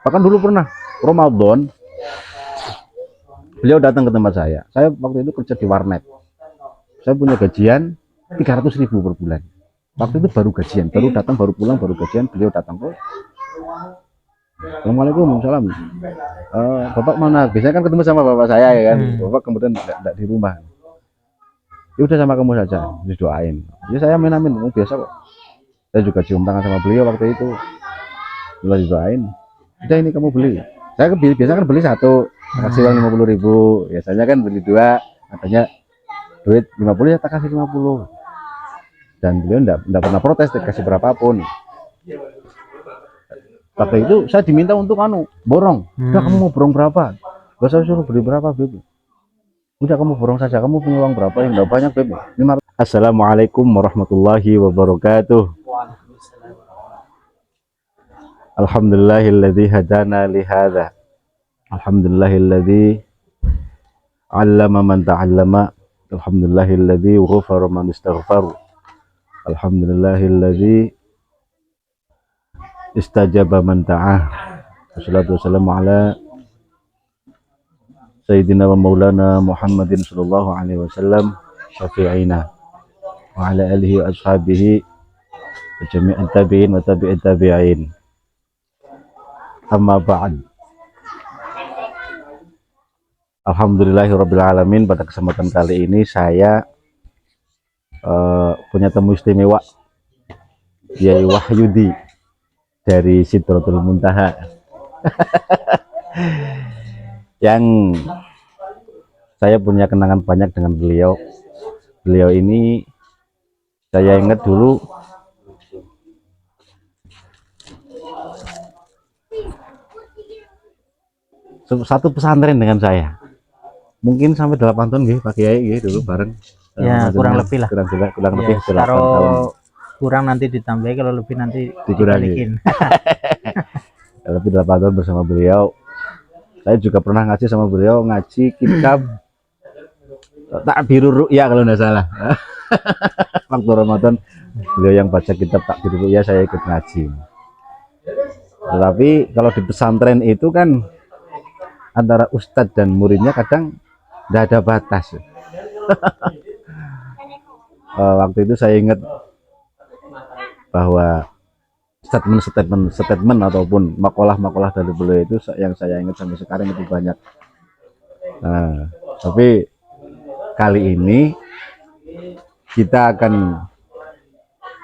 Bahkan dulu pernah Ramadan beliau datang ke tempat saya. Saya waktu itu kerja di warnet. Saya punya gajian 300.000 per bulan. Waktu itu baru gajian, baru datang, baru pulang, baru gajian. Beliau datang, oh, Assalamualaikum, salam. Bapak mana? Biasanya kan ketemu sama bapak saya ya kan. Bapak kemudian tidak di rumah. Ya udah sama kamu saja, didoain. Ya saya amin, biasa kok. Saya juga cium tangan sama beliau waktu itu. Setelah didoain, udah ini kamu beli. Saya biasa kan beli satu, kasih uang 50.000. Biasanya kan beli dua, katanya duit 50 ya tak kasih 50. Dan beliau enggak pernah protes, dikasih berapapun. Waktu itu saya diminta untuk borong. Udah kamu mau borong berapa? Gak saya suruh beli berapa, Beb. Udah kamu borong saja, kamu punya uang berapa? Yang enggak banyak, Beb. 500. Assalamualaikum warahmatullahi wabarakatuh. Alhamdulillahilladzi hadana li hadza. Alhamdulillahilladzi 'allama man ta'allama. Alhamdulillahilladzi ghafara man istaghfar. Alhamdulillahilladzi istajaba man ta'ah. Wassalatu wassalamu ala sayyidina wa maulana Muhammadin sallallahu alaihi wasallam syafi'ina wa ala alihi wa ashabihi wa jami'in tabi'in wa tabi'in tabi'in. Amma ba'd. Alhamdulillahirabbil alamin. Pada kesempatan kali ini saya punya tamu istimewa, Yai Wahyudi dari Sidratul Muntaha. Yang saya punya kenangan banyak dengan beliau. Beliau ini saya ingat dulu satu pesantren dengan saya. Mungkin sampai 8 tahun nggih Pak Kiai nggih dulu bareng. Ya, kurang lebih lah. Kurang lebih 8 tahun. Kurang nanti ditambah, kalau lebih nanti dibalikin. Lebih 8 tahun bersama beliau. Saya juga pernah ngaji sama beliau, ngaji kitab Ta'birur Ru'ya kalau nggak salah. Waktu Ramadan beliau yang baca kitab Ta'birur Ru'ya, saya ikut ngaji. Tetapi kalau di pesantren itu kan antara ustadz dan muridnya kadang tidak ada batas. Waktu itu saya ingat bahwa statement ataupun makalah dari beliau itu yang saya ingat sampai sekarang itu banyak. Nah, tapi kali ini kita akan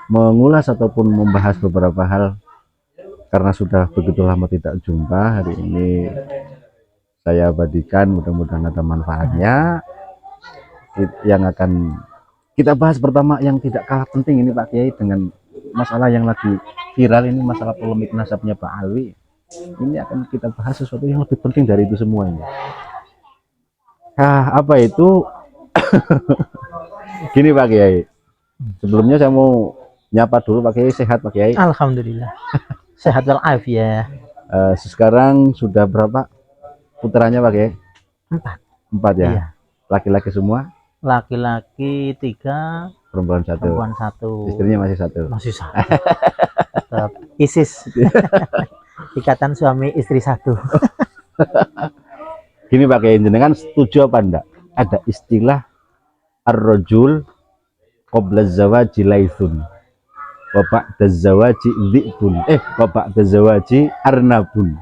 mengulas ataupun membahas beberapa hal karena sudah begitu lama tidak jumpa. Hari ini saya abadikan, mudah-mudahan ada manfaatnya. Yang akan kita bahas pertama yang tidak kalah penting ini Pak Kiai, dengan masalah yang lagi viral ini, masalah polemik nasabnya Pak Alwi. Ini akan kita bahas sesuatu yang lebih penting dari itu semuanya. Apa itu? Gini Pak Kiai, sebelumnya saya mau nyapa dulu Pak Kiai. Sehat Pak Kiai? Alhamdulillah. Sehat walafiat. Sekarang sudah berapa putranya Pak Kiai? 4 ya? Iya. Laki-laki semua? Laki-laki 3, perempuan 1. Istrinya masih 1? Masih 1. Tetap ISIS. Ikatan suami istri 1. Gini Pak Kiai, jenengan setuju apa enggak ada istilah ar-rajul qabla zawaji laithun wa ba'da zawaji dhi'bun wa ba'da zawaji arnabun?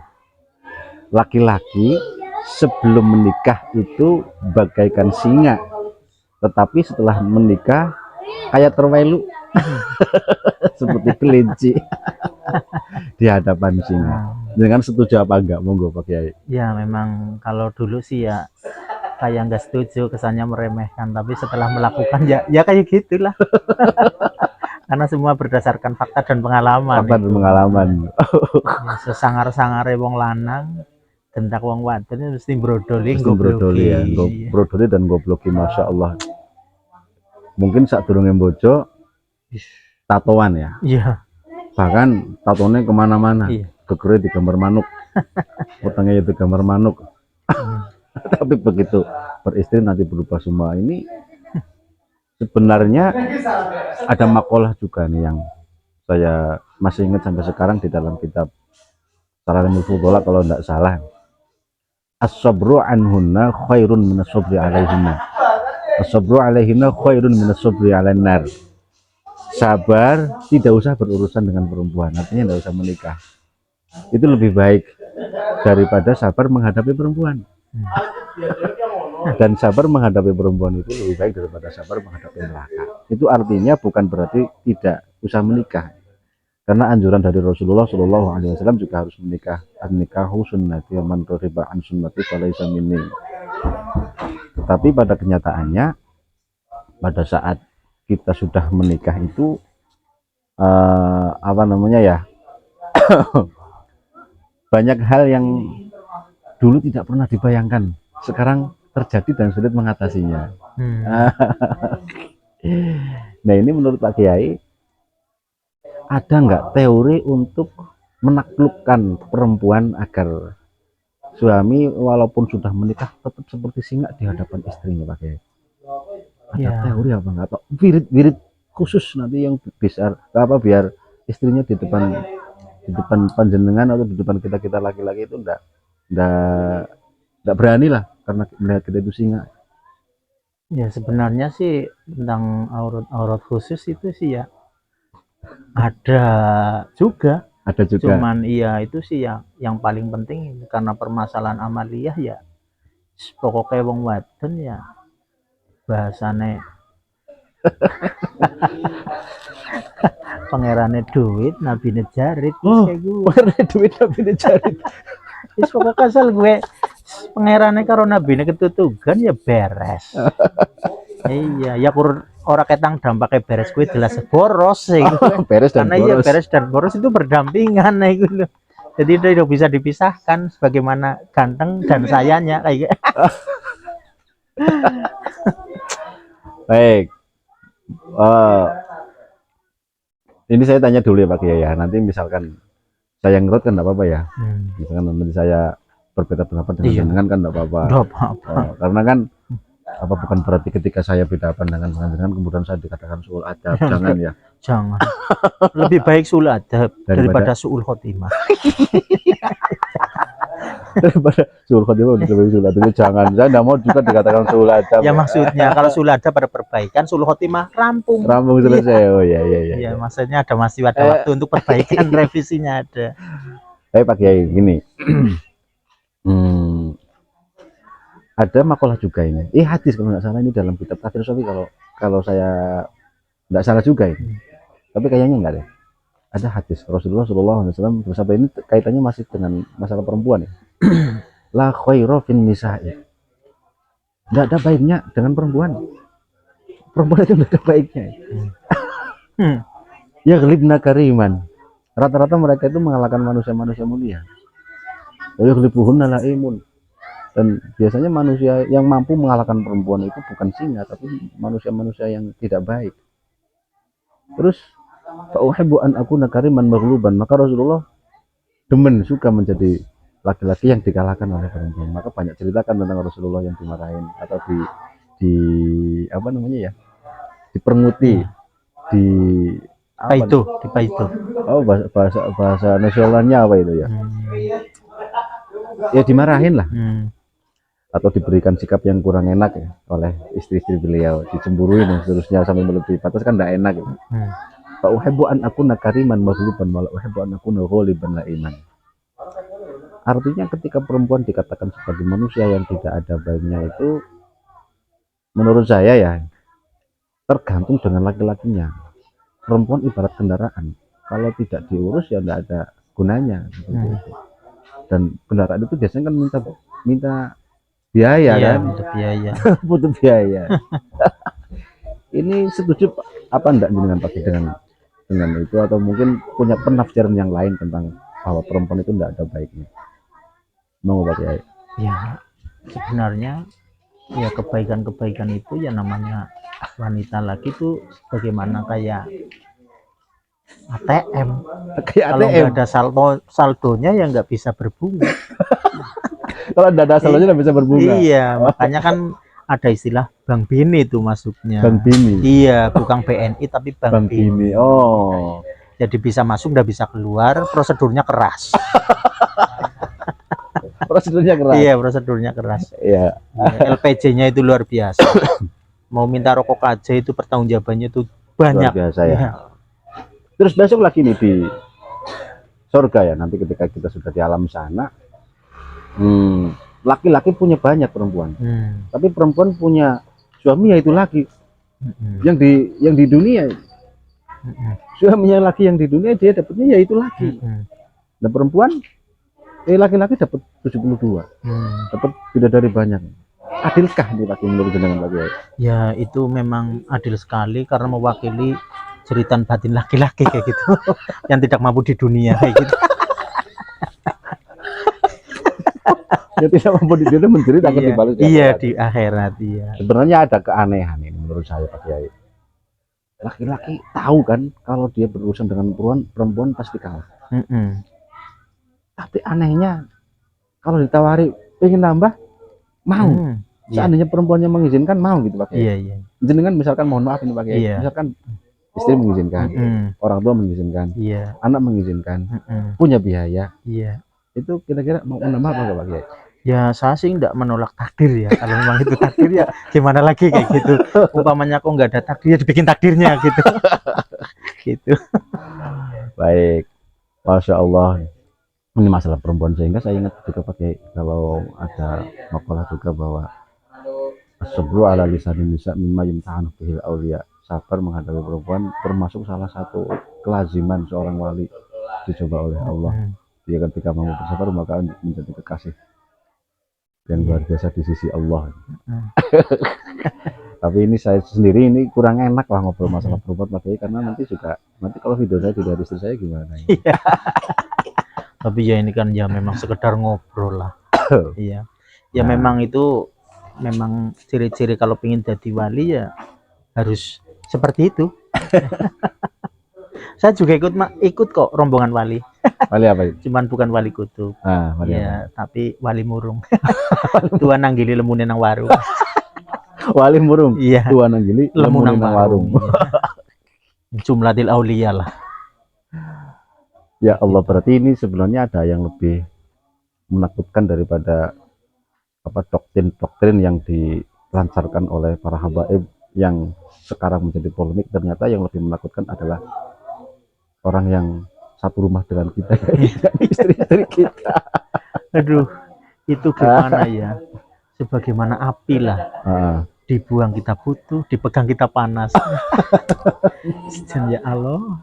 Laki-laki sebelum menikah itu bagaikan singa, tetapi setelah menikah kayak terwelu. Seperti kelinci di hadapan singa. Dengan setuju apa enggak? Monggo Pak Kiai. Ya, memang kalau dulu sih ya kayak nggak setuju, kesannya meremehkan, tapi setelah melakukan ya kayak gitulah. Karena semua berdasarkan fakta dan pengalaman. Fakta dan pengalaman. Ya, sesangar-sangare wong lanang gendak wong wadon mesti brodoli, ya, brodoli dan gobloki, masya Allah. Mungkin saat durungnya bojo tatoan ya. Iya. Bahkan tatonya kemana-mana. Iya. Gegere digambar manuk, utangnya itu gambar manuk. Tapi begitu beristri nanti berubah semua. Ini sebenarnya ada makalah juga nih yang saya masih ingat sampai sekarang di dalam kitab Saranul Fudola kalau tidak salah. As-sabru anhunna khairun minas sabri alaihinna. As-sabru alaihinna khairun minas sabri alain nar. Sabar, tidak usah berurusan dengan perempuan, artinya tidak usah menikah. Itu lebih baik daripada sabar menghadapi perempuan. Dan sabar menghadapi perempuan itu lebih baik daripada sabar menghadapi neraka. Itu artinya bukan berarti tidak usah menikah. Karena anjuran dari Rasulullah Shallallahu Alaihi Wasallam juga harus menikah. An-nikahu sunnati man raghiba an sunnati falaysa minni. Tapi pada kenyataannya, pada saat kita sudah menikah itu apa namanya ya, banyak hal yang dulu tidak pernah dibayangkan sekarang terjadi dan sulit mengatasinya. Nah ini menurut Pak Kiai, ada nggak teori untuk menaklukkan perempuan agar suami walaupun sudah menikah tetap seperti singa di hadapan istrinya, Pak Kiai? Ada Ya. teori apa nggak? Atau wirid-wirid khusus nanti yang bisa apa biar istrinya di depan panjenengan atau di depan kita laki-laki itu enggak berani lah karena melihat kita itu singa. Ya sebenarnya sih tentang aurat khusus itu sih ya ada juga. Ada juga. Cuman iya itu sih yang paling penting karena permasalahan amaliyah ya pokoknya wong wadon ya bahasane pangerane duit nabine jarit kayak gue. Pangerane duit nabine jarit. Wis pokoknya kasal gue pangerane karo nabine ketutugan ya beres. Iya, ya ora ketang dampaknya beres gue jelas boros sih. Beres dan karena boros. iya beres dan boros itu berdampingan nah itu loh. Jadi tidak bisa dipisahkan sebagaimana ganteng dan sayanya kayak gitu. Baik. Ini saya tanya dulu ya Pak Kiai ya. Nanti misalkan saya ngerot kan enggak apa-apa ya. Misalkan nanti saya berbeda pendapat dengan kan enggak apa-apa. Karena kan apa bukan berarti ketika saya beda pandangan dengan kemudian saya dikatakan suul adab. Jangan ya. Jangan. Lebih baik suul adab daripada suul khotimah. Daripada suul khotimah lebih baik suul adab. Jangan. Saya enggak mau juga dikatakan suul adab. Ya maksudnya kalau suul adab pada perbaikan, suul khotimah rampung. Rampung selesai. Oh iya. Iya, maksudnya masih ada waktu untuk perbaikan, revisinya ada. Pak Kiai gini. Ada makalah juga ini. Hadis kalau nggak salah ini dalam kitab Tafsir Sofi kalau saya nggak salah juga ini. Tapi kayaknya nggak deh. Ada hadis Rasulullah Shallallahu Alaihi Wasallam bersabda, ini kaitannya masih dengan masalah perempuan ya. La khairu fin nisa'i. Nggak ada baiknya dengan perempuan. Perempuan itu nggak ada baiknya. Ya ghalibna kariman. Rata-rata mereka itu mengalahkan manusia-manusia mulia. Ya ghalibuhunna laimun. Dan biasanya manusia yang mampu mengalahkan perempuan itu bukan singa, tapi manusia-manusia yang tidak baik. Terus, fa'uhibbu an akuna kariman maghluban. Maka Rasulullah demen suka menjadi laki-laki yang dikalahkan oleh perempuan. Maka banyak ceritakan tentang Rasulullah yang dimarahin atau di apa namanya ya, dipermuti, di Paitu. Oh bahasa nasionalnya apa itu ya? Ya dimarahin lah. Atau diberikan sikap yang kurang enak ya oleh istri-istri beliau, dicemburuin dan seterusnya sampai melebihi batas kan tidak enak gitu. Fa uhibbu an akuna kariman maghluban wa la uhibbu an akuna ghaliban laiman. Artinya ketika perempuan dikatakan sebagai manusia yang tidak ada baiknya itu menurut saya ya tergantung dengan laki-lakinya. Perempuan ibarat kendaraan, kalau tidak diurus ya tidak ada gunanya seperti itu. Dan kendaraan itu biasanya kan minta biaya kan, butuh biaya. Ini setuju apa enggak dengan pakai dengan itu atau mungkin punya penafsiran yang lain tentang bahwa perempuan itu enggak ada baiknya? Mau Pak Kiai? Ya sebenarnya ya kebaikan itu ya namanya wanita lagi tuh bagaimana kayak ATM. Kalau nggak ada saldonya ya nggak bisa berbunga. Kalau nggak ada saldonya nggak bisa berbunga. Iya, makanya kan ada istilah Bank Bini itu masuknya. Bank Bini. Iya, bukan BNI tapi Bank Bini. Oh. Jadi bisa masuk, nggak bisa keluar. Prosedurnya keras. Prosedurnya keras. Iya, prosedurnya keras. Iya. Ya, LPG-nya itu luar biasa. Mau minta rokok aja itu pertanggungjawabannya itu banyak. Luar biasa ya. Iya. Terus besok lagi nih di surga ya, nanti ketika kita sudah di alam sana, laki-laki punya banyak perempuan, tapi perempuan punya suami yaitu laki. Yang di dunia, suaminya laki yang di dunia dia dapatnya yaitu laki. Dan perempuan, laki-laki dapat 72, dapat bidadari banyak. Adilkah ini laki menurut dengan laki? Ya itu memang adil sekali karena mewakili jeritan batin laki-laki kayak gitu, yang tidak mampu di dunia kayak gitu. Ya tidak mampu di dunia menjerit akan Iya, dibalas iya di akhirat. Iya. Sebenarnya ada keanehan ini menurut saya Pak Kiai. Laki-laki tahu kan kalau dia berurusan dengan perempuan pasti kalah. Tapi anehnya kalau ditawari pengen nambah mau. Seandainya perempuannya mengizinkan mau gitu Pak Kiai. Iya, iya. Jenengan misalkan mohon maaf ini Pak Kiai. Iya. Misalkan istri mengizinkan, orang tua mengizinkan, Iya. anak mengizinkan, punya biaya. Iya. Itu kira-kira mau menambah apa Pak Kiai? Ya saya sih enggak menolak takdir ya. Kalau memang itu takdir ya gimana lagi kayak gitu. Umpamanya kok nggak ada takdir ya dibikin takdirnya gitu. Gitu. Baik, Masya Allah. Ini masalah perempuan sehingga saya ingat juga pakai kalau ada makalah juga bahwa as-sabru ala lisanin nisa mimma yumtahanu bihil awliya. Sabar menghadapi perempuan termasuk salah satu kelaziman seorang wali dicoba oleh Allah. Dia ketika mau bersabar maka menjadi kekasih yang luar biasa di sisi Allah. Tapi ini saya sendiri ini kurang enak lah ngobrol masalah perempuan Pak, karena nanti kalau video saya tidak ada istri saya gimana? Tapi ya ini kan ya memang sekedar ngobrol lah. Iya. Ya memang itu memang ciri-ciri kalau pengen jadi wali ya harus seperti itu. Saya juga ikut kok rombongan wali. Wali apa itu? Cuman bukan wali kutub. Wali ya, tapi wali murung. Tuan nanggili lemune nang warung. Wali murung. Iya. Tuan nanggili lemune nang warung. Jumlatil auliya lah. Ya Allah, berarti ini sebenarnya ada yang lebih menakutkan daripada doktrin yang dilancarkan oleh para habaib yang sekarang menjadi polemik. Ternyata yang lebih menakutkan adalah orang yang satu rumah dengan kita, istri-istri kita. Aduh, itu gimana ya? Sebagaimana api lah. Dibuang kita butuh, dipegang kita panas. Ya Allah.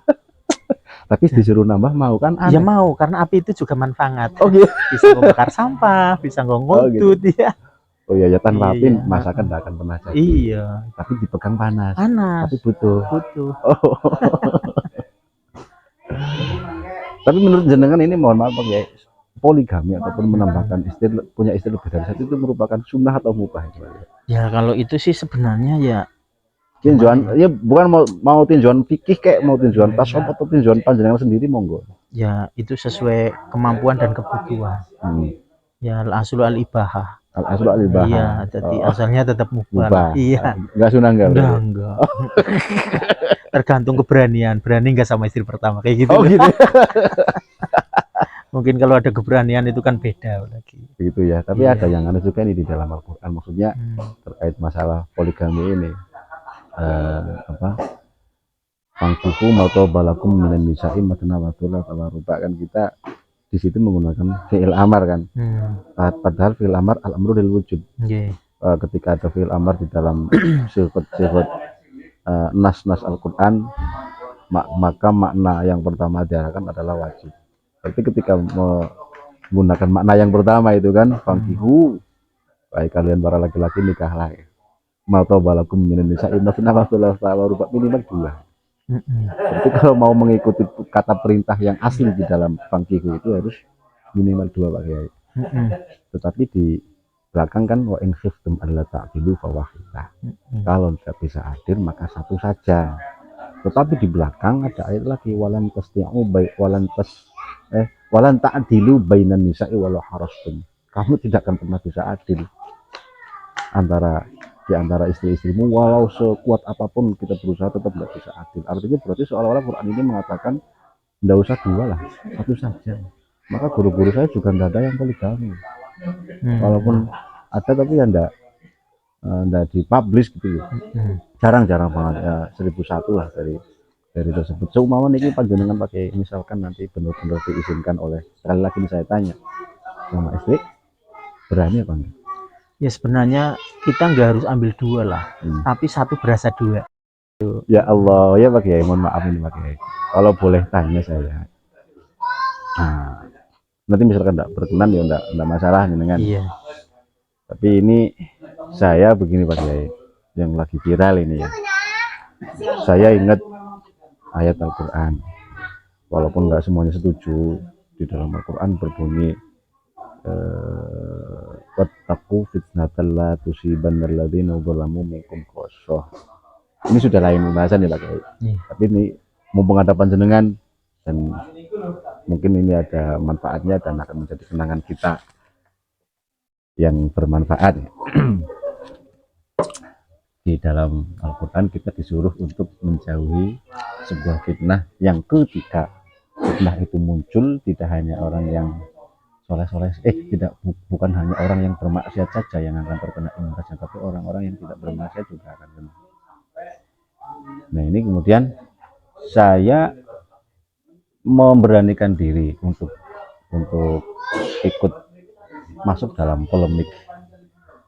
Tapi disuruh nambah mau kan? Ya mau, karena api itu juga manfaat. Oh gitu. Bisa membakar sampah, bisa ngongotut ya. Oh iya, ya tanpa api masakan tidak akan pernah jadi. Iya. Tapi dipegang panas. Panas. Tapi butuh. Oh. Tapi menurut jenengan ini mohon maaf Pak ya, poligami ataupun menambahkan punya istri lebih dari satu itu merupakan sunnah atau mubah? Ya kalau itu sih sebenarnya ya tinjauan ya bukan mau tinjauan fikih kayak mau tinjauan tasawuf atau tinjauan panjenengan sendiri monggo. Ya itu sesuai kemampuan dan kebutuhan. Ya al-aslu al-ibahah. Al-aslu al-ibahah. Iya, jadi asalnya tetap mubah. Iya. Enggak sunnah enggak. Tergantung keberanian. Berani enggak sama istri pertama kayak gitu. Oh gitu. Mungkin kalau ada keberanian itu kan beda lagi. Begitu ya. Tapi ada yang aneh juga ini di dalam Al-Qur'an, maksudnya terkait masalah poligami ini. Fangkuhu mautobalakum minan nisa'i matna wa thulatha wa ruba', kan kita di situ menggunakan fi'il amar kan. Padahal fi'il amar al-amru lil wujud. Ketika ada fi'il amar di dalam sifat nas Al-Qur'an, maka makna yang pertama diarahkan adalah wajib. Tapi ketika menggunakan makna yang pertama itu kan fangkuhu, baik kalian para laki-laki nikahlah. Mautobalakum minan nisa'i matna wa thulatha wa ruba', minimal 2. Jadi kalau mau mengikuti kata perintah yang asli di dalam fangkihu itu harus minimal 2 Pak Kiai. Tetapi di belakang kan wa in khiftum alla ta'dilu fawahidah. Kalau tidak bisa adil maka satu saja. Tetapi di belakang ada ayat lagi walan ta'dilu bainan nisa'i walau harastum. Kamu tidak akan pernah bisa adil di antara istri-istrimu, walau sekuat apapun kita berusaha tetap tidak bisa adil. Artinya berarti seolah-olah Quran ini mengatakan Nggak usah dua lah, satu saja. Maka guru-guru saya juga nggak ada yang poligami. Walaupun ada tapi ya nggak dipublish gitu ya. Jarang-jarang banget ya, 1001 lah dari tersebut. Seumpama ini panjenengan pakai misalkan nanti benar-benar diizinkan oleh, sekali lagi saya tanya sama istri, berani apa enggak? Ya sebenarnya kita nggak harus ambil dua lah, tapi satu berasa dua. Ya Allah, ya Pak Kiai, mohon maaf ini Pak Kiai. Kalau boleh tanya saya, nah, nanti misalkan enggak berkenan ya enggak masalah dengan. Iya. Tapi ini saya begini Pak Kiai, yang lagi viral ini ya. Saya ingat ayat Al-Quran, walaupun nggak semuanya setuju. Di dalam Al-Quran berbunyi, wattaqu fitnatan la tusibanna alladziina zalamu minkum khassah. Ini sudah lain pembahasan ya Pak Kiai. Tapi ini mumpung ada panjenengan dan mungkin ini ada manfaatnya dan akan menjadi kenangan kita yang bermanfaat. Di dalam Al-Quran kita disuruh untuk menjauhi sebuah fitnah yang ketika fitnah itu muncul, tidak hanya orang yang soleh-soleh, bukan hanya orang yang bermaksiat saja yang akan terkena imbasnya, tapi orang-orang yang tidak bermaksiat juga akan kena. Nah ini kemudian saya memberanikan diri untuk ikut masuk dalam polemik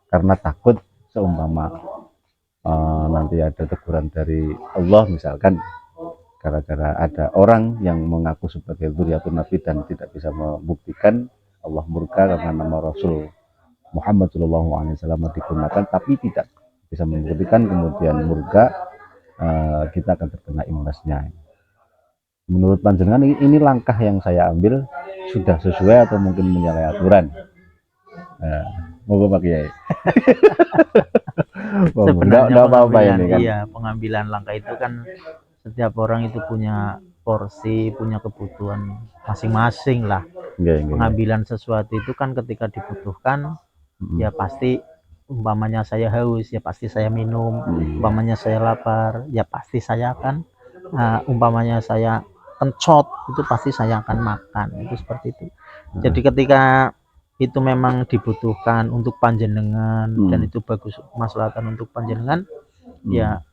karena takut seumpama nanti ada teguran dari Allah misalkan gara-gara ada orang yang mengaku sebagai dzurriyyatun nabi dan tidak bisa membuktikan, Allah murka karena nama Rasul Muhammad SAW digunakan tapi tidak bisa membuktikan, kemudian murka, kita akan terkena imbasnya. Menurut panjenengan ini langkah yang saya ambil sudah sesuai atau mungkin menyalahi aturan? Moga Pak Kiai. Sebenarnya apa-apa ini kan. Iya, pengambilan langkah itu kan setiap orang itu punya porsi, punya kebutuhan masing-masing lah. Pengambilan sesuatu itu kan ketika dibutuhkan, ya pasti umpamanya saya haus, ya pasti saya minum. Umpamanya saya lapar, ya pasti saya akan umpamanya saya kencot, itu pasti saya akan makan. Itu seperti itu. Jadi ketika itu memang dibutuhkan untuk panjenengan dan itu bagus maslahatan untuk panjenengan, ya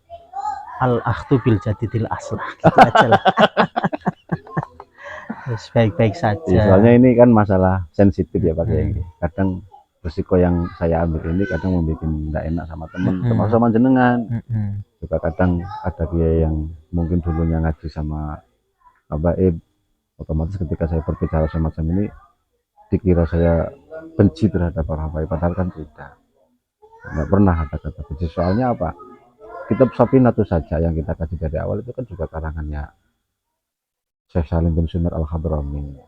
al-akhdu bil jadidil aslah, gitu aja lah. Terus baik-baik saja. Ya, soalnya ini kan masalah sensitif ya Pak Kiai. Kadang risiko yang saya ambil ini kadang membuat tidak enak sama teman, termasuk sama jenengan. Juga kadang ada Kiai yang mungkin dulunya ngaji sama Abaib, otomatis ketika saya berbicara semacam ini dikira saya benci terhadap para habaib, padahal kan tidak. Nggak pernah ada kata benci. Soalnya apa? Kitab Safinatuh saja yang kita kaji dari awal itu kan juga karangannya Syekh Salim bin Sumer Al-Hadrami.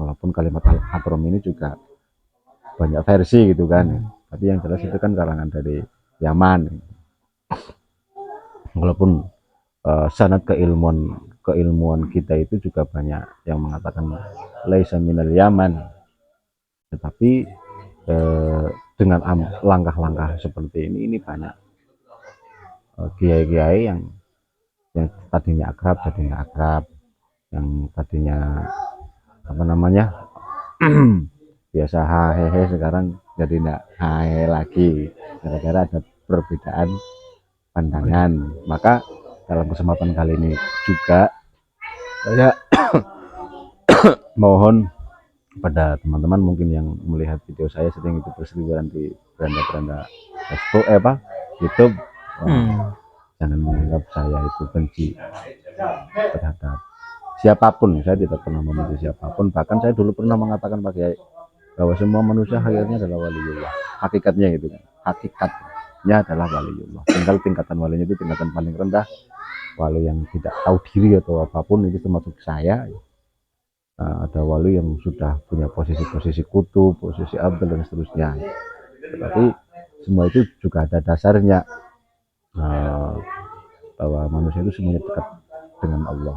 Walaupun kalimat Al-Hadrami ini juga banyak versi gitu kan. Tapi yang jelas itu kan karangan dari Yaman. Walaupun sanad keilmuan kita itu juga banyak yang mengatakan laisa minal Yaman. Tetapi dengan langkah-langkah seperti ini banyak kiai-kiai yang tadinya akrab jadi nggak akrab, yang tadinya apa namanya biasa hahehe sekarang jadi nggak hahehe lagi gara-gara ada perbedaan pandangan. Maka dalam kesempatan kali ini juga saya mohon pada teman-teman mungkin yang melihat video saya sering itu berseliweran di beranda-beranda Facebook YouTube, jangan menganggap saya itu benci terhadap siapapun. Saya tidak pernah membenci siapapun, bahkan saya dulu pernah mengatakan Pak Kiai bahwa semua manusia hakikatnya adalah waliullah, hakikatnya gitu kan, hakikatnya adalah waliullah, tinggal tingkatan walinya itu tingkatan paling rendah, wali yang tidak tahu diri atau apapun, itu termasuk saya. Ada wali yang sudah punya posisi-posisi kutub, posisi abdul dan seterusnya. Tetapi semua itu juga ada dasarnya, bahwa manusia itu semuanya dekat dengan Allah,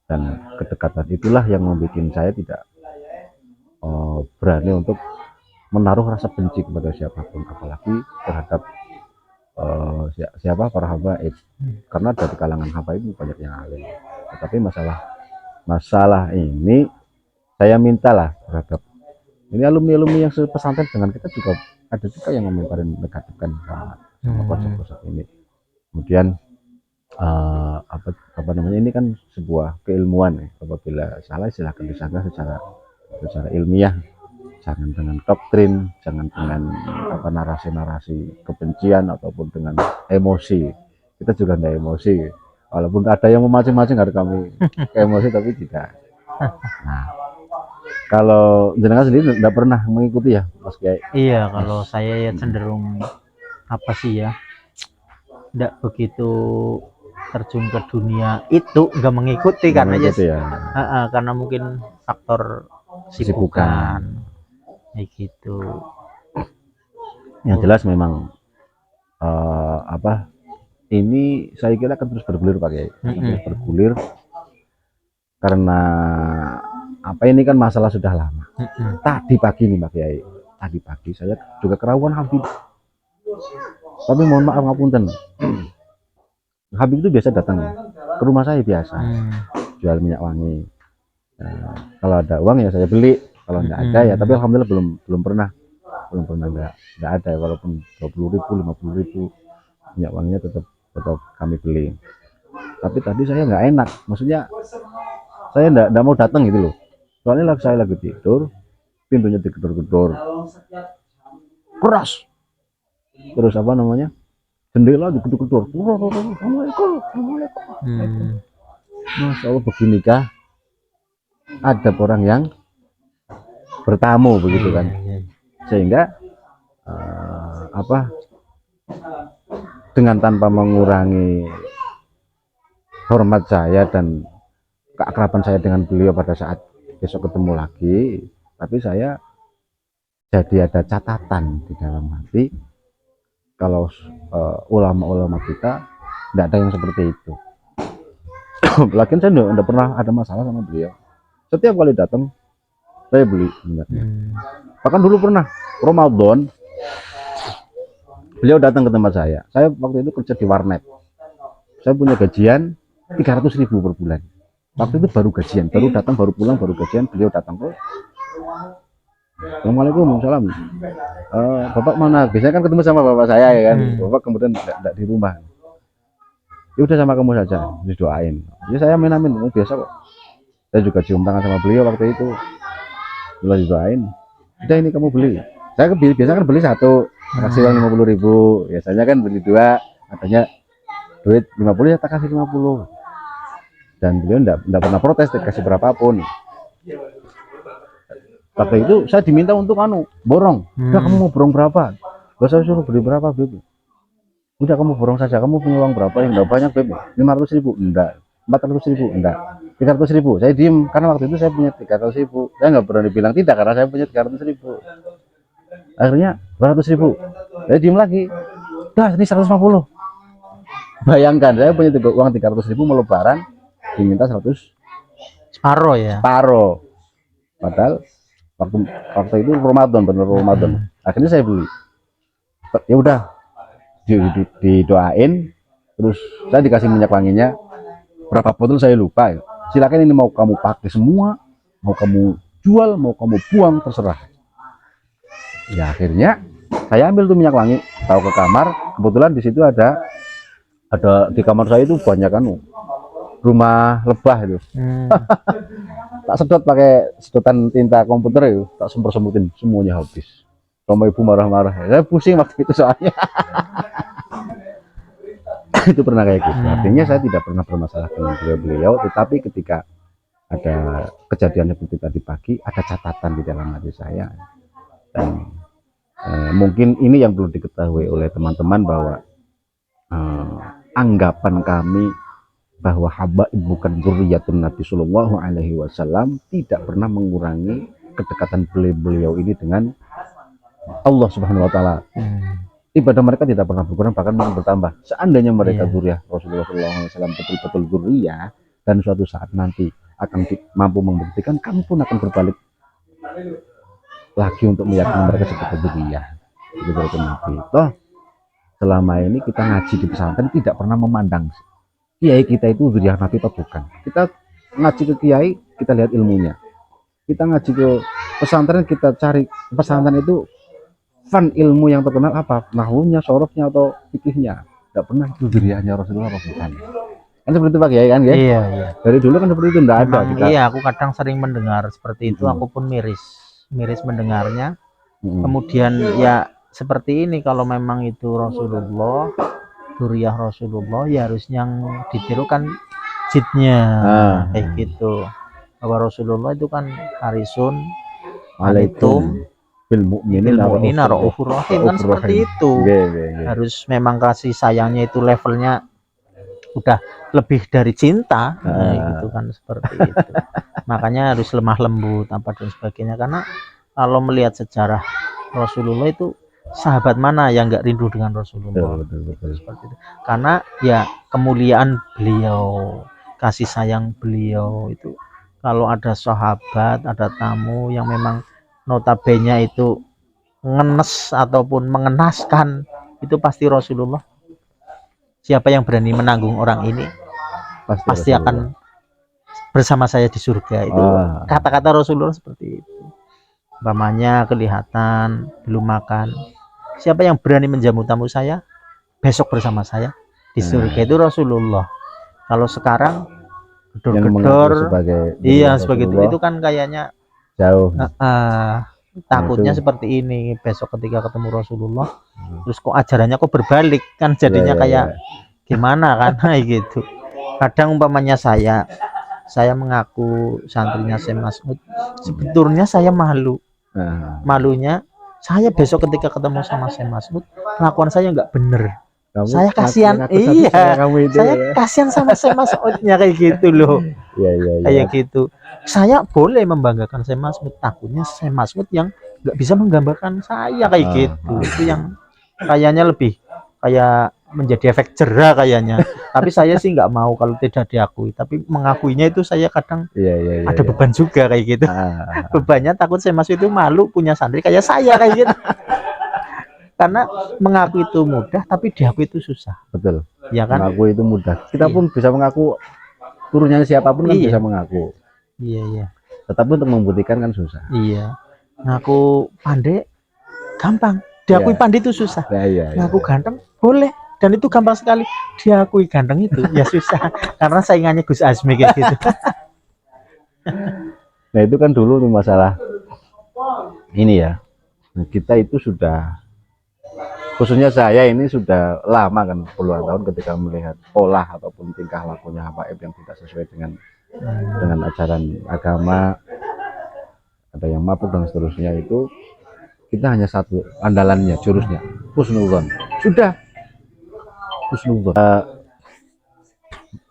dan kedekatan itulah yang membuat saya tidak berani untuk menaruh rasa benci kepada siapapun, apalagi terhadap siapa para habaib, karena dari kalangan habaib banyak yang alim, tetapi masalah masalah ini saya mintalah terhadap ini alumni-alumni yang pesantren dengan kita juga ada juga yang komentarin negatif kan sama konsep-konsep ini. Kemudian apa namanya, ini kan sebuah keilmuan ya. Apabila salah silahkan disanggah secara ilmiah, jangan dengan doktrin, jangan dengan narasi-narasi kebencian ataupun dengan emosi. Kita juga tidak emosi, walaupun ada yang memancing-mancing harus kami ke emosi, tapi tidak. Nah, kalau jenengan sendiri tidak pernah mengikuti ya Mas Kiai? Iya, kalau saya ya cenderung apa sih ya, tidak begitu terjun ke dunia itu, nggak mengikuti karena ya. Karena mungkin faktor kesibukan kayak gitu. Yang jelas memang ini saya kira akan terus bergulir Pak Kiai, terus bergulir karena ini kan masalah sudah lama. Tadi pagi nih Pak Kiai, tadi pagi saya juga kerawuan Habib, tapi mohon maaf ngapunten, Habib itu biasa datang ke rumah saya biasa, jual minyak wangi. Nah, kalau ada uang ya saya beli, kalau enggak ada ya, tapi alhamdulillah belum pernah enggak ada, walaupun 20.000 50.000 minyak wanginya tetap kami beli. Tapi tadi saya nggak enak, maksudnya saya nggak mau datang gitu loh, soalnya saya lagi tidur, pintunya digedor-gedor keras, terus jendela digedor-gedor, Masya Allah, beginikah ada orang yang bertamu begitu kan, sehingga dengan tanpa mengurangi hormat saya dan keakraban saya dengan beliau pada saat besok ketemu lagi, tapi saya jadi ada catatan di dalam hati kalau ulama-ulama kita tidak ada yang seperti itu. Lagian saya tidak pernah ada masalah sama beliau, setiap kali datang saya beli minyaknya. Bahkan dulu pernah Ramadan beliau datang ke tempat saya waktu itu kerja di warnet, saya punya gajian 300.000 per bulan. Waktu itu baru gajian, baru datang, baru pulang, baru gajian, beliau datang kok. Assalamualaikum, salam. Bapak mana? Biasanya kan ketemu sama bapak saya ya kan. Bapak kemudian tidak di rumah. Ya udah sama kamu saja, didoain. Ya saya amin biasa kok. Saya juga cium tangan sama beliau waktu itu. Beliau didoain. Udah ini kamu beli. Saya biasa kan beli satu, kasih uang 50.000. Biasanya kan beli dua, katanya duit 50 ya tak kasih 50. Dan beliau enggak pernah protes, dikasih berapapun. Waktu itu saya diminta untuk borong. Udah kamu mau borong berapa? Gak saya suruh beli berapa Beb. Udah kamu borong saja, kamu punya uang berapa? Yang enggak banyak Beb. 500.000 enggak, 400.000 enggak, 300.000. Saya diem karena waktu itu saya punya 300.000. Saya nggak berani bilang tidak karena saya punya 300.000. Akhirnya 200.000. Saya diem lagi. Dah ini 150. Bayangkan saya punya uang 300.000 mau lebaran, diminta 100 separuh ya. Separuh. Padahal waktu itu Ramadan, bener Ramadan. Akhirnya saya beli. Ya udah didoain, terus saya dikasih minyak wanginya berapa botol saya lupa. Silakan ini mau kamu pakai semua, mau kamu jual, mau kamu buang, terserah. Ya akhirnya saya ambil tuh minyak wangi, tahu ke kamar. Kebetulan di situ ada di kamar saya itu banyak rumah lebah itu. Tak sedot pakai sedotan tinta komputer itu, tak semprot-semprotin semuanya habis. Sama ibu marah-marah, saya pusing waktu itu soalnya. Itu pernah kayak gitu. Artinya saya tidak pernah bermasalah dengan beliau, tetapi ketika ada kejadian seperti tadi pagi, ada catatan di dalam hati saya. Dan mungkin ini yang perlu diketahui oleh teman-teman bahwa anggapan kami bahwa habaib bukan dzurriyyatun Nabi Sallallahu Alaihi Wasallam tidak pernah mengurangi kedekatan beliau ini dengan Allah Subhanahu Wa Taala. Ibadah mereka tidak pernah berkurang, bahkan malah bertambah. Seandainya mereka dzurriyyah Rasulullah Sallallahu Alaihi Wasallam betul-betul dzurriyyah, dan suatu saat nanti akan mampu membuktikan, kami pun akan berbalik lagi untuk meyakini mereka sebagai dzurriyyah. Begitu Nabi. Toh selama ini kita ngaji di pesantren tidak pernah memandang kiai kita itu dzurriyyah Nabi atau bukan. Kita ngaji ke kiai kita lihat ilmunya, kita ngaji ke pesantren kita cari pesantren itu fan ilmu yang terkenal apa, nahwunya, sorofnya atau fikihnya. Tidak pernah itu diriahnya Rasulullah apa bukan. Kan seperti itu Pak Kiai kan ya? Iya, iya. Dari dulu kan seperti itu enggak ada Memang kita. iya, aku kadang sering mendengar seperti itu, aku pun miris mendengarnya. Kemudian ya seperti ini, kalau memang itu Rasulullah, Duriyah Rasulullah, ya harus yang ditirukan jidnya kayak gitu. Bahwa Rasulullah itu kan harisun alaikum bil mu'minina raufur rahim, kan seperti itu. Harus memang kasih sayangnya itu levelnya udah lebih dari cinta, gitu kan, seperti itu. Makanya harus lemah lembut apa dan sebagainya, karena kalau melihat sejarah Rasulullah itu sahabat mana yang nggak rindu dengan Rasulullah. Betul. Seperti itu. Karena ya kemuliaan beliau, kasih sayang beliau itu, kalau ada sahabat, ada tamu yang memang notabene itu ngenes ataupun mengenaskan, itu pasti Rasulullah. Siapa yang berani menanggung orang ini pasti akan bersama saya di surga. Itu kata-kata Rasulullah seperti itu. Umpamanya kelihatan belum makan, siapa yang berani menjamu tamu saya besok bersama saya di surga, itu Rasulullah. Kalau sekarang gedor-gedor, iya sebagai itu kan kayaknya jauh. Takutnya seperti ini, besok ketika ketemu Rasulullah terus kok ajarannya kok berbalik, kan jadinya kayak gimana kan, gitu. Kadang umpamanya saya mengaku santrinya Syekh Mas'ud, sebetulnya saya malunya saya besok ketika ketemu sama Syekh Mas'ud, kelakuan saya nggak bener, saya kasihan, saya kasihan sama Syekh Mas'udnya kayak gitu loh. Kayak gitu. Saya boleh membanggakan Syekh Mas'ud, takutnya Syekh Mas'ud yang nggak bisa menggambarkan saya kayak gitu. Itu yang kayaknya lebih kayak menjadi efek jerah kayaknya. Tapi saya sih nggak mau kalau tidak diakui, tapi mengakuinya itu saya kadang ada beban juga kayak gitu. Bebannya takut Syekh Mas'ud itu malu punya santri kayak saya kayak gitu. Karena mengaku itu mudah, tapi diakui itu susah. Betul. Ya kan? Mengaku itu mudah. Kita pun bisa mengaku, turunnya siapapun kan bisa mengaku. Iya. Tetapi untuk membuktikan kan susah. Iya. Ngaku pandai gampang, diakui pandai itu susah. Ngaku ganteng boleh, dan itu gampang sekali. Diakui ganteng itu ya susah. Karena saingannya Gus Azmi kayak gitu. Nah itu kan dulu tuh masalah ini ya. Kita itu sudah, khususnya saya ini sudah lama kan, puluhan tahun ketika melihat pola ataupun tingkah lakunya habaib yang tidak sesuai dengan ajaran agama, ada yang mabuk dan seterusnya, itu kita hanya satu andalannya, jurusnya husnudzon. Sudah husnudzon.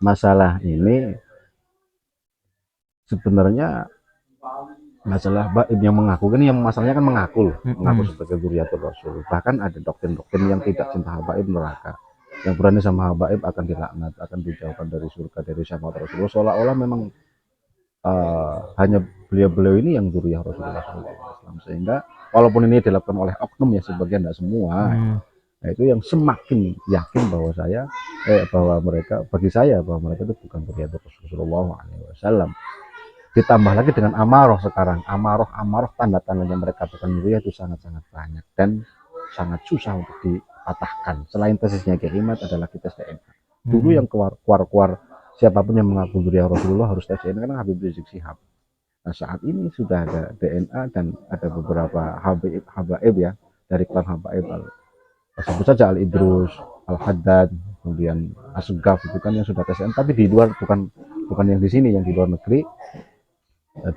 Masalah ini sebenarnya masalah baib yang mengaku kan, yang masalahnya kan mengaku sebagai dzurriyyatul Rasul. Bahkan ada doktrin-doktrin yang tidak cinta habaib neraka, yang berani sama habaib akan dilaknat, akan dijauhkan dari surga, dari syafaat Rasulullah, seolah-olah memang hanya beliau-beliau ini yang dzurriyyah Rasulullah SAW. Sehingga walaupun ini dilakukan oleh oknum ya, sebagian, tidak semua, nah itu yang semakin yakin bahwa bagi saya bahwa mereka itu bukan dzurriyyah Rasulullah SAW. Ditambah lagi dengan amaroh sekarang, amaroh tanda-tandanya mereka bukan dzurriyyah itu sangat-sangat banyak dan sangat susah untuk dipatahkan. Selain tesisnya Kiai Imad adalah tes DNA. Dulu yang keluar siapapun yang mengaku dzurriyyah Rasulullah harus tes DNA, karena Habib Rizik Syihab. Nah saat ini sudah ada DNA dan ada beberapa habaib ya, dari klan habaib, sebut saja Al Idrus, Al Haddad, kemudian Asgaf, itu kan yang sudah tes DNA, tapi di luar, bukan yang di sini, yang di luar negeri,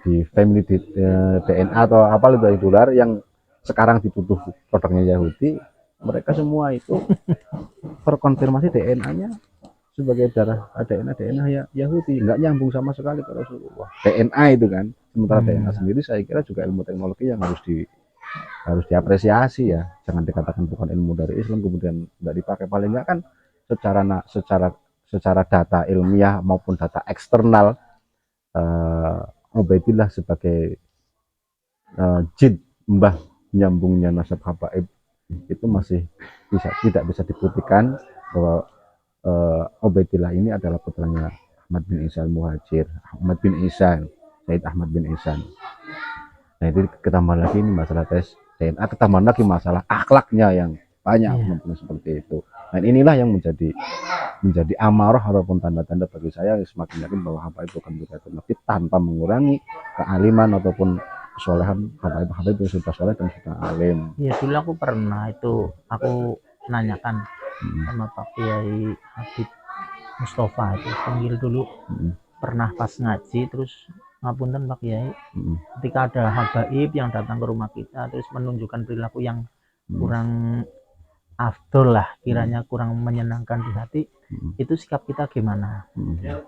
di family DNA atau apa itu di luar, yang sekarang dituduh produknya Yahudi, mereka semua itu terkonfirmasi DNA-nya sebagai darah DNA ya Yahudi, nggak nyambung sama sekali ke Rasulullah. DNA itu kan, sementara DNA sendiri saya kira juga ilmu teknologi yang harus diapresiasi ya. Jangan dikatakan bukan ilmu dari Islam kemudian nggak dipakai. Paling nggak kan secara data ilmiah maupun data eksternal, Ubaidillah sebagai jid, mbah nyambungnya nasab habaib, itu masih tidak bisa dibuktikan bahwa Ubaidillah ini adalah putranya Ahmad bin Ihsan Muhajir, Ahmad bin Ihsan, Said Ahmad bin Ihsan. Nah itu ketambah lagi ini masalah tes DNA, ketambah lagi masalah akhlaknya yang banyak seperti itu. Dan inilah yang menjadi amarah ataupun tanda-tanda bagi saya semakin yakin bahwa hamba itu akan berkaitan Nabi tanpa mengurangi kealiman ataupun kesolehan hamba itu sudah soleh dan sudah alim. Ya dulu aku pernah itu aku nanyakan sama Pak Kiai Habib Mustafa itu panggil dulu pernah pas ngaji terus ngapunten Pak Kiai ketika ada habaib yang datang ke rumah kita terus menunjukkan perilaku yang kurang afdol lah kiranya kurang menyenangkan di hati itu sikap kita gimana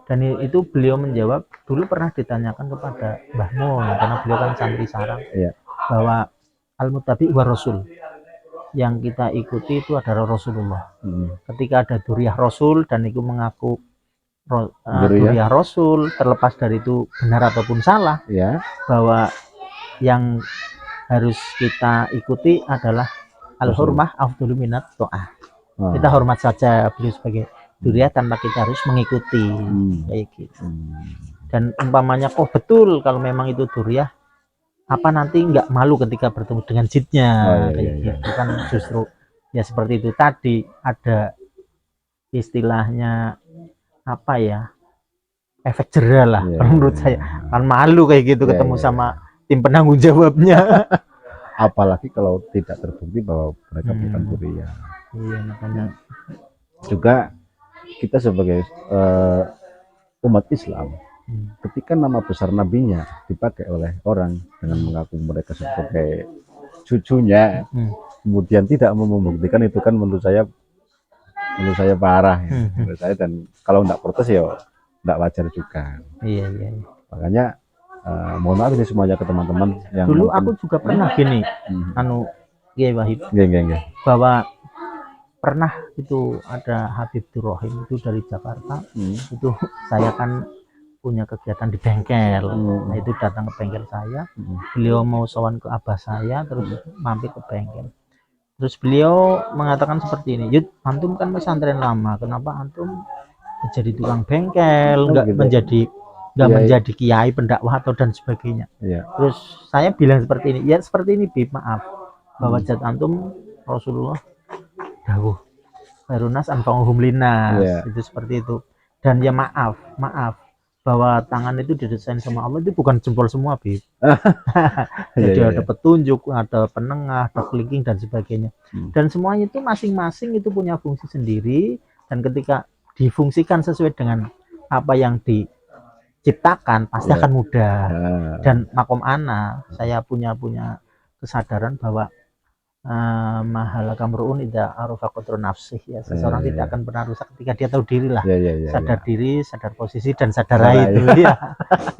dan itu beliau menjawab dulu pernah ditanyakan kepada Mbah Mun karena beliau kan santri sarang bahwa al-muttabi wa rasul yang kita ikuti itu adalah Rasulullah ketika ada duriah Rasul dan itu mengaku duriah Rasul terlepas dari itu benar ataupun salah bahwa yang harus kita ikuti adalah al-hurmah afdhalu minat ta'ah. Kita hormat saja beliau sebagai duriah tanpa kita harus mengikuti kayak gitu. Dan umpamanya betul kalau memang itu duriah apa nanti nggak malu ketika bertemu dengan jidnya kayak gitu kan justru ya seperti itu tadi ada istilahnya apa ya efek jerah lah menurut saya kan malu kayak gitu ketemu sama tim penanggung jawabnya apalagi kalau tidak terbukti bahwa mereka bukan duriah. Iya makanya juga kita sebagai umat Islam ketika nama besar nabinya dipakai oleh orang dengan mengaku mereka sebagai cucunya kemudian tidak mau membuktikan itu kan menurut saya parah menurut saya dan kalau tidak protes ya tidak wajar juga. Iya. Makanya mohon maaf ini semuanya ke teman-teman yang dulu aku juga pernah gini Kiai Wahid bahwa pernah itu ada Habib Durrahim itu dari Jakarta itu saya kan punya kegiatan di bengkel nah itu datang ke bengkel saya beliau mau sowan ke abah saya terus mampir ke bengkel terus beliau mengatakan seperti ini Yud antum kan pesantren lama kenapa antum menjadi tukang bengkel menjadi menjadi kiai pendakwah atau dan sebagainya terus saya bilang seperti ini ya seperti ini Bib maaf bahwa jat antum Rasulullah dawuh barunas anfa'uhum linnas itu seperti itu dan ya maaf bahwa tangan itu didesain sama Allah itu bukan jempol semua Bib jadi ada petunjuk ada penengah ada kelingking dan sebagainya dan semuanya itu masing-masing itu punya fungsi sendiri dan ketika difungsikan sesuai dengan apa yang diciptakan pasti akan mudah dan makom ana saya punya kesadaran bahwa mahala kamruun ida arufa qadru nafsih ya seseorang tidak akan pernah rusak ketika dia tahu diri lah sadar diri sadar posisi dan sadar itu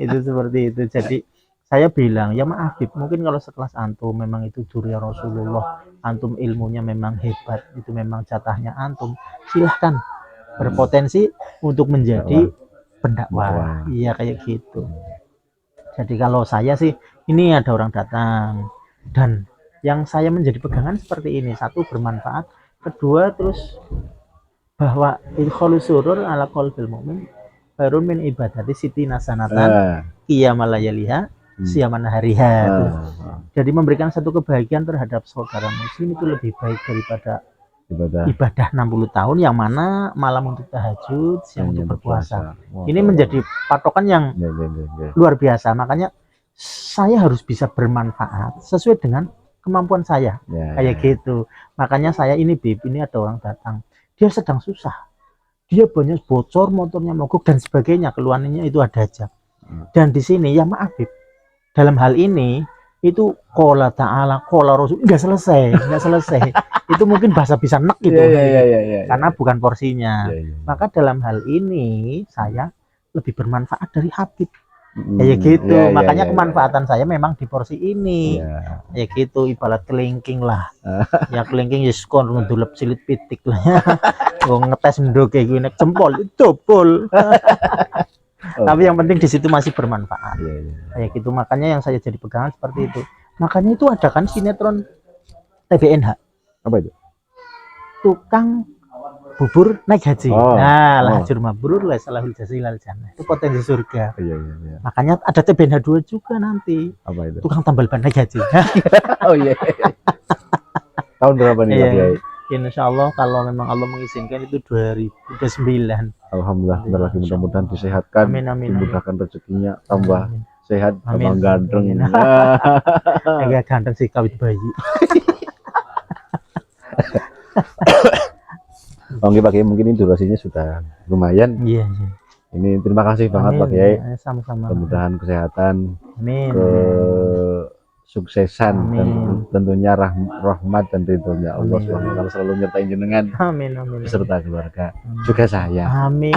itu seperti itu jadi saya bilang ya maaf mungkin kalau sekelas antum memang itu duriah Rasulullah antum ilmunya memang hebat itu memang jatahnya antum silahkan berpotensi untuk menjadi pendakwah iya kayak gitu jadi kalau saya sih ini ada orang datang dan yang saya menjadi pegangan seperti ini satu bermanfaat kedua terus bahwa idkhalus surur ala qalbil mu'min khairun min ibadati siti nasanatan qiyamal siaman hariha jadi memberikan satu kebahagiaan terhadap saudara muslim itu lebih baik daripada ibadah 60 tahun yang mana malam untuk tahajud siang untuk berpuasa ini menjadi patokan yang luar biasa makanya saya harus bisa bermanfaat sesuai dengan kemampuan saya kayak gitu makanya saya ini Bib ini ada orang datang dia sedang susah dia banyak bocor motornya mogok dan sebagainya keluhannya itu ada aja dan di sini ya maaf Bib dalam hal ini itu qala ta'ala qala rasul nggak selesai itu mungkin bahasa bisa nek gitu karena bukan porsinya maka dalam hal ini saya lebih bermanfaat dari Habib kayak gitu makanya kemanfaatan saya memang di porsi ini kayak gitu ibarat kelingking lah ya kelingking ya skon ngedulep silit pitik lah ya ngetes mendo kayak gini jempol jebol tapi yang penting di situ masih bermanfaat kayak gitu makanya yang saya jadi pegangan seperti itu makanya itu ada kan sinetron TVNH apa itu tukang bubur naik haji. Oh, Nah, oh. lahajur mabrur wa salahul jazilal jannah. Itu potensi surga. Iya, iya, iya. Makanya ada TBNH 2 juga nanti. Apa itu? Tukang tambal ban naik haji. Oh iya. Tahun berapa nih Pak Kiai? Insya Allah kalau memang Allah mengizinkan itu 2029. Alhamdulillah, bentar lagi mudah-mudahan disehatkan, Amin, amin, dimudahkan rezekinya, tambah Amin. sehat, tambah Amin. ganteng. Amin. Agak ganteng sih kawit bayi. Oke Pak Kiai, mungkin ini durasinya sudah lumayan. Iya, iya. Ini terima kasih banget Pak Amin. Kiai. Sama-sama. Mudah-mudahan kesehatan, Amin. kesuksesan, dan Amin. tentunya rahmat dan ridhonya Allah Amin. SWT selalu nyertain jenengan Amin, amin. beserta keluarga. Juga saya. Amin.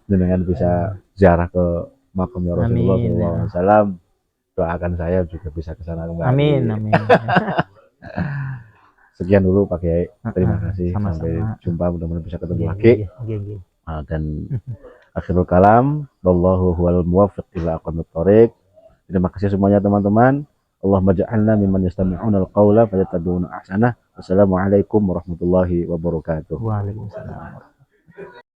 Jenengan bisa ziarah ke makamnya Rasulullah Amin. SAW. Doakan saya juga bisa ke sana kembali. Amin, amin. Sekian dulu Pak Kiai. Terima kasih. Sama-sama. Sampai jumpa, mudah-mudahan bisa ketemu Iya, lagi. iya, iya. Dan akhirul kalam, wallahu huwal muwaffiq ila aqwamit thoriq. Terima kasih semuanya teman-teman. Allahumma ja'alna mimman yastami'una al-qawla fayattabi'una ahsanah. Wassalamualaikum warahmatullahi wabarakatuh. Waalaikumsalam.